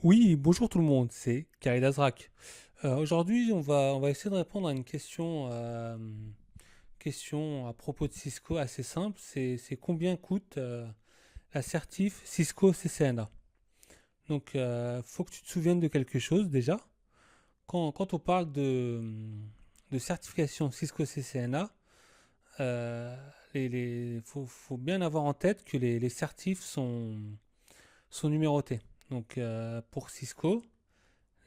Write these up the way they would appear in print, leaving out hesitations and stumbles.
Oui, bonjour tout le monde, c'est Karid Azrak. Aujourd'hui, on va essayer de répondre à une question à propos de Cisco assez simple. C'est combien coûte l'assertif Cisco CCNA? Donc, faut que tu te souviennes de quelque chose déjà. Quand on parle de certification Cisco CCNA, faut bien avoir en tête que les certifs sont numérotés. Donc, pour Cisco,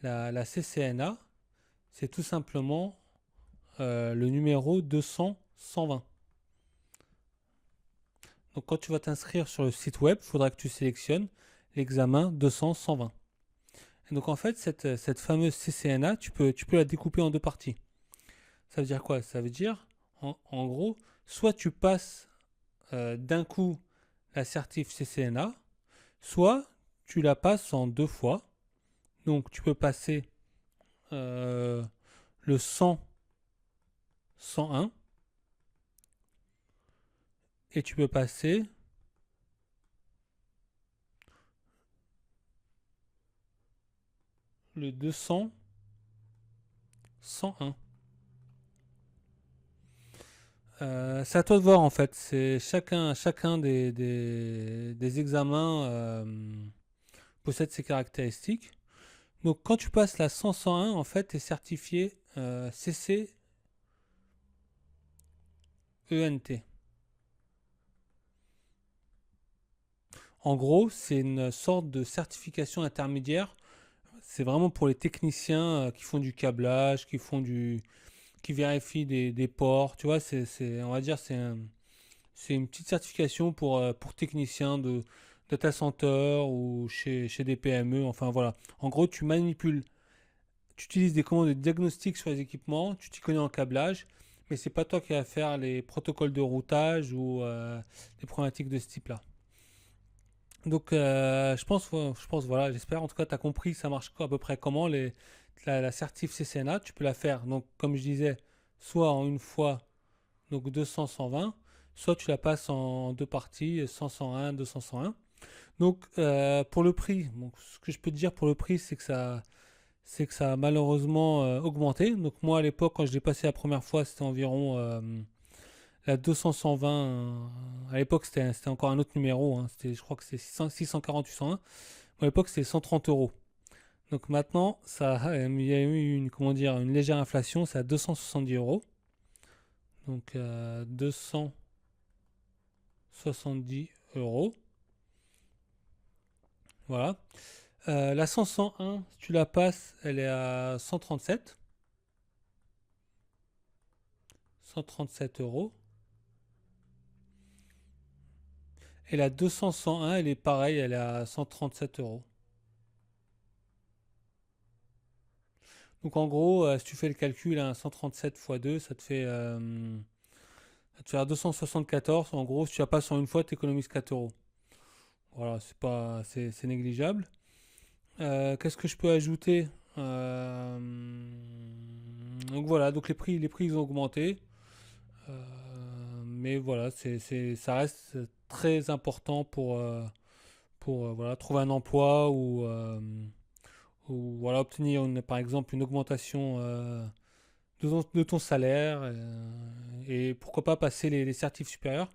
la CCNA, c'est tout simplement le numéro 200-120. Donc quand tu vas t'inscrire sur le site web, il faudra que tu sélectionnes l'examen 200-120. Et donc en fait, cette fameuse CCNA, tu peux la découper en deux parties. Ça veut dire quoi? Ça veut dire, en gros, soit tu passes d'un coup la certif CCNA, soit tu la passes en deux fois. Donc tu peux passer le 100-101 et tu peux passer le 200-101. C'est à toi de voir en fait. C'est chacun des examens possède ses caractéristiques. Donc quand tu passes la 100-101, en fait, tu es certifié CCENT. En gros, c'est une sorte de certification intermédiaire. C'est vraiment pour les techniciens qui font du câblage, qui vérifient des ports. Tu vois, on va dire, c'est une petite certification pour techniciens de data center ou chez des PME. Enfin voilà. En gros, tu utilises des commandes de diagnostic sur les équipements, tu t'y connais en câblage, mais c'est pas toi qui vas faire les protocoles de routage ou les problématiques de ce type-là. Donc je pense voilà, j'espère en tout cas tu as compris ça marche à peu près comment la certif CCNA, tu peux la faire donc comme je disais soit en une fois donc 200-120, soit tu la passes en deux parties, 100-101, 200-101. Donc pour le prix, donc, ce que je peux te dire pour le prix, c'est que ça a malheureusement augmenté. Donc moi à l'époque, quand je l'ai passé la première fois, c'était environ la 200-120. À l'époque, c'était encore un autre numéro. Hein. Je crois que c'est 640-801. À l'époque, c'était 130 euros. Donc maintenant, il y a eu comment dire, une légère inflation, c'est à 270 euros. Donc 270 euros. Voilà. La 100-101, si tu la passes, elle est à 137. 137 euros. Et la 200-101, elle est pareille, elle est à 137 euros. Donc en gros, si tu fais le calcul, à 137 x 2, ça te fait 274. En gros, si tu la passes en une fois, tu économises 4 euros. Voilà, c'est négligeable. Qu'est-ce que je peux ajouter? Donc voilà, donc les prix ils ont augmenté. Mais voilà, ça reste très important pour voilà, trouver un emploi ou voilà, obtenir par exemple une augmentation de ton salaire et pourquoi pas passer les certifs supérieurs.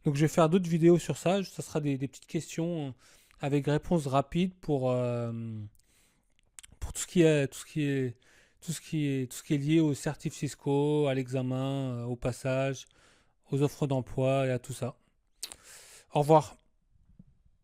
Donc je vais faire d'autres vidéos sur ça. Ça sera des petites questions avec réponses rapides pour tout ce qui est lié aux certifs fiscaux, à l'examen, au passage, aux offres d'emploi et à tout ça. Au revoir.